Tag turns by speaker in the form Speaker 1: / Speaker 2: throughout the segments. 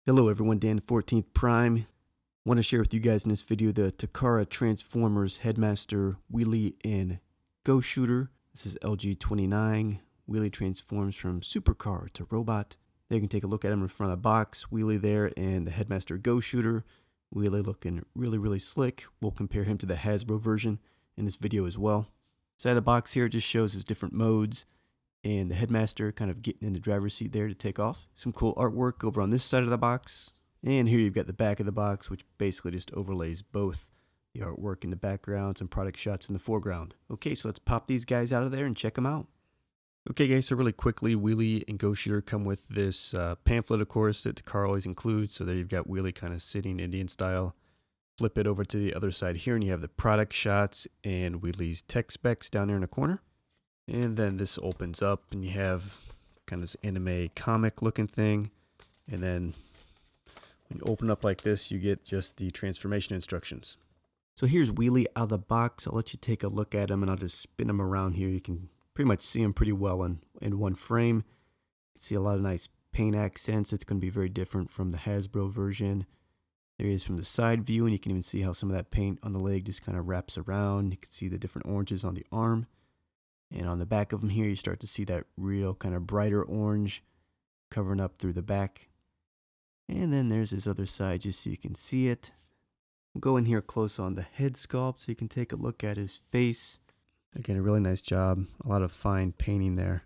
Speaker 1: Hello everyone, Dan 14th Prime. Want to share with you guys in this video the Takara Transformers Headmaster Wheelie and Goshooter. This is LG-29. Wheelie transforms from supercar to robot. There you can take a look at him in front of the box. Wheelie there and the Headmaster Goshooter. Wheelie looking really slick. We'll compare him to the Hasbro version in this video as well. Side of the box here just shows his different modes. And the Headmaster kind of getting in the driver's seat there to take off. Some cool artwork over on this side of the box. And here you've got the back of the box, which basically just overlays both the artwork in the background, some product shots in the foreground. Okay, so let's pop these guys out of there and check them out. Okay guys, so really quickly, Wheelie and Goshooter come with this pamphlet, of course, that Takara always includes. So there you've got Wheelie kind of sitting Indian style. Flip it over to the other side here, and you have the product shots and Wheelie's tech specs down there in the corner. And then this opens up and you have kind of this anime comic looking thing. And then when you open up like this, you get just the transformation instructions. So here's Wheelie out of the box. I'll let you take a look at him and I'll just spin him around here. You can pretty much see him pretty well in one frame. You can see a lot of nice paint accents. It's going to be very different from the Hasbro version. There he is from the side view, and you can even see how some of that paint on the leg just kind of wraps around. You can see the different oranges on the arm. And on the back of him here, you start to see that real kind of brighter orange covering up through the back. And then there's his other side just so you can see it. We'll go in here close on the head sculpt so you can take a look at his face. Again, a really nice job. A lot of fine painting there.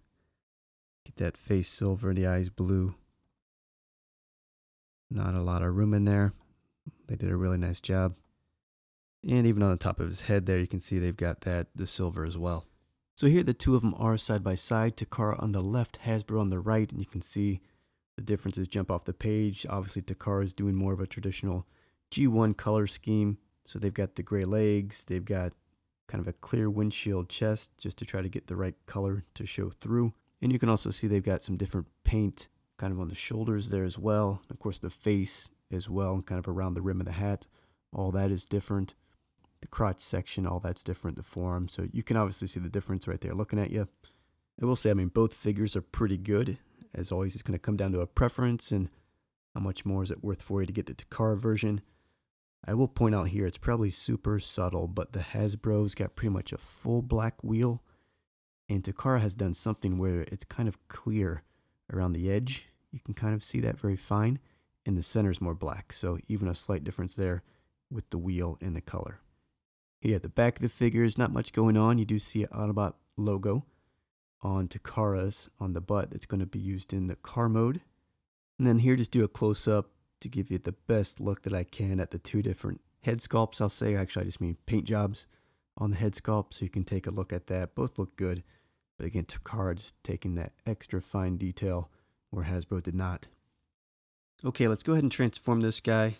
Speaker 1: Get that face silver and the eyes blue. Not a lot of room in there. They did a really nice job. And even on the top of his head there, you can see they've got the silver as well. So here the two of them are side by side, Takara on the left, Hasbro on the right, and you can see the differences jump off the page. Obviously Takara is doing more of a traditional G1 color scheme. So they've got the gray legs, they've got kind of a clear windshield chest just to try to get the right color to show through. And you can also see they've got some different paint kind of on the shoulders there as well. Of course the face as well, and kind of around the rim of the hat. All that is different. The crotch section, all that's different, the forearm. So you can obviously see the difference right there looking at you. I will say, I mean, both figures are pretty good. As always, it's going to come down to a preference and how much more is it worth for you to get the Takara version. I will point out here, it's probably super subtle, but the Hasbro's got pretty much a full black wheel. And Takara has done something where it's kind of clear around the edge. You can kind of see that very fine. And the center's more black. So even a slight difference there with the wheel and the color. Here at the back of the figures, not much going on. You do see an Autobot logo on Takara's on the butt that's going to be used in the car mode. And then here, just do a close-up to give you the best look that I can at the two different head sculpts, I'll say. Actually, I just mean paint jobs on the head sculpt, so you can take a look at that. Both look good, but again, Takara just taking that extra fine detail where Hasbro did not. Okay, let's go ahead and transform this guy.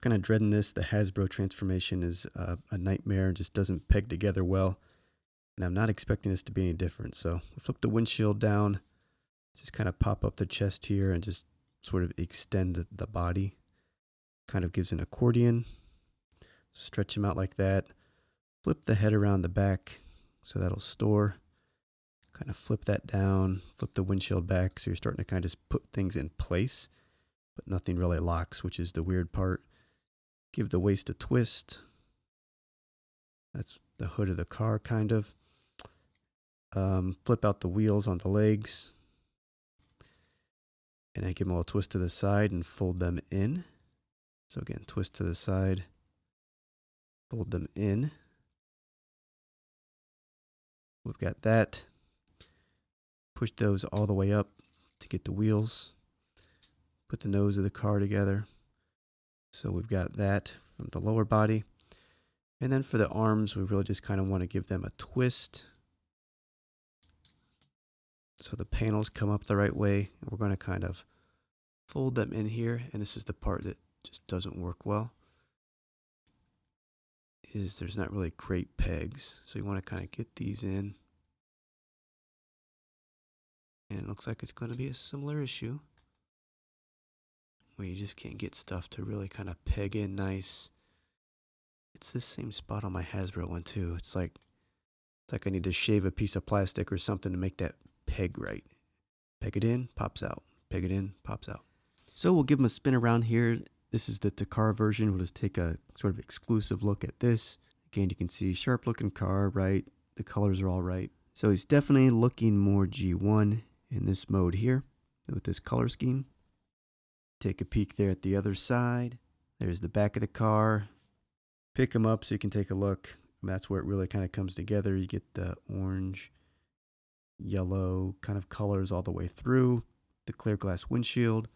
Speaker 1: Kind of dreading this. The Hasbro transformation is a nightmare. It just doesn't peg together well. And I'm not expecting this to be any different. So we'll flip the windshield down. Just kind of pop up the chest here and just sort of extend the body. Kind of gives an accordion. Stretch him out like that. Flip the head around the back so that'll store. Kind of flip that down. Flip the windshield back so you're starting to kind of just put things in place. But nothing really locks, which is the weird part. Give the waist a twist. That's the hood of the car, kind of. Flip out the wheels on the legs. And then give them a little twist to the side and fold them in. So again, twist to the side. Fold them in. We've got that. Push those all the way up to get the wheels. Put the nose of the car together. So we've got that from the lower body. And then for the arms, we really just kind of want to give them a twist. So the panels come up the right way. And we're going to kind of fold them in here. And this is the part that just doesn't work well. Is there's not really great pegs. So you want to kind of get these in. And it looks like it's going to be a similar issue, where you just can't get stuff to really kind of peg in nice. It's the same spot on my Hasbro one too. It's like I need to shave a piece of plastic or something to make that peg right. Peg it in, pops out. Peg it in, pops out. So we'll give them a spin around here. This is the Takara version. We'll just take a sort of exclusive look at this. Again, you can see sharp looking car, right? The colors are all right. So he's definitely looking more G1 in this mode here with this color scheme. Take a peek there at the other side. There's the back of the car. Pick them up so you can take a look. And that's where it really kind of comes together. You get the orange, yellow kind of colors all the way through. The clear glass windshield.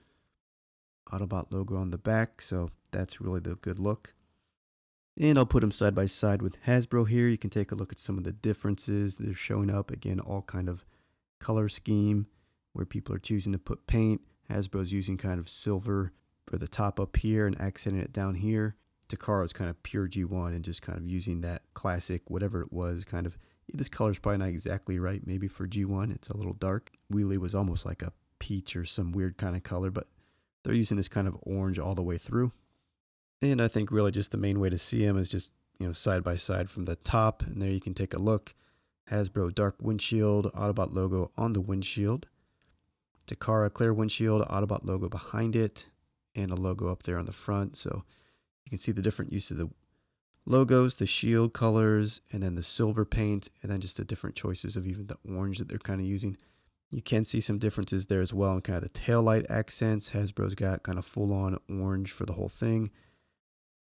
Speaker 1: Autobot logo on the back, so that's really the good look. And I'll put them side by side with Hasbro here. You can take a look at some of the differences. They're showing up, again, all kind of color scheme where people are choosing to put paint. Hasbro's using kind of silver for the top up here and accenting it down here. Takara's kind of pure G1 and just kind of using that classic, whatever it was, kind of, this color's probably not exactly right, maybe for G1. It's a little dark. Wheelie was almost like a peach or some weird kind of color, but they're using this kind of orange all the way through. And I think really just the main way to see them is just, side by side from the top. And there you can take a look. Hasbro dark windshield, Autobot logo on the windshield. Takara clear windshield, Autobot logo behind it. And a logo up there on the front. So you can see the different use of the logos, the shield colors, and then the silver paint. And then just the different choices of even the orange that they're kind of using. You can see some differences there as well in kind of the taillight accents. Hasbro's got kind of full-on orange for the whole thing.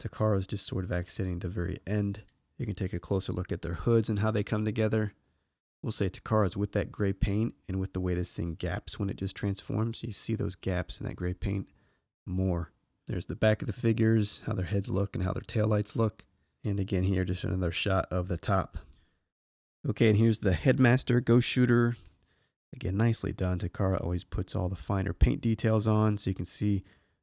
Speaker 1: Takara's just sort of accenting the very end. You can take a closer look at their hoods and how they come together. We'll say Takara's with that gray paint and with the way this thing gaps when it just transforms. You see those gaps in that gray paint more. There's the back of the figures, how their heads look and how their taillights look. And again here, just another shot of the top. Okay, and here's the Headmaster Goshooter. Again, nicely done. Takara always puts all the finer paint details on so you can see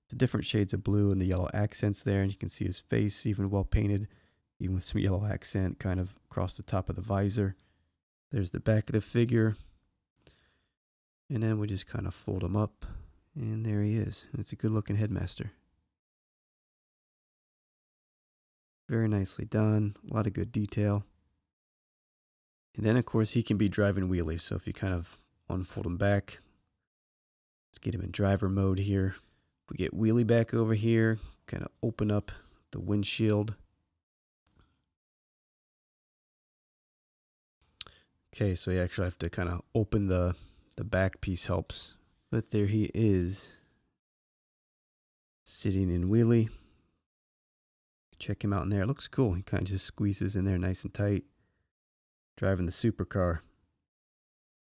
Speaker 1: the different shades of blue and the yellow accents there. And you can see his face even well painted, even with some yellow accent kind of across the top of the visor. There's the back of the figure. And then we just kind of fold him up. And there he is. And it's a good looking Headmaster. Very nicely done. A lot of good detail. And then, of course, he can be driving Wheelie. So if you kind of unfold him back, let's get him in driver mode here. We get Wheelie back over here, kind of open up the windshield. Okay, so you actually have to kind of open the back piece helps. But there he is, sitting in Wheelie. Check him out in there. It looks cool. He kind of just squeezes in there nice and tight, driving the supercar.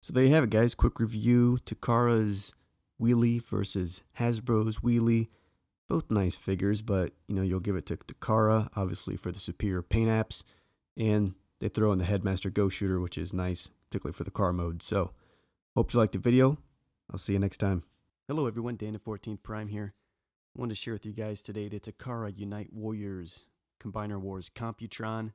Speaker 1: So there you have it, guys. Quick review. Takara's Wheelie versus Hasbro's Wheelie. Both nice figures, but you'll give it to Takara, obviously, for the superior paint apps. And they throw in the Headmaster Goshooter, which is nice, particularly for the car mode. So, hope you liked the video. I'll see you next time. Hello everyone, Dana 14th Prime here. I wanted to share with you guys today the Takara Unite Warriors Combiner Wars Computron.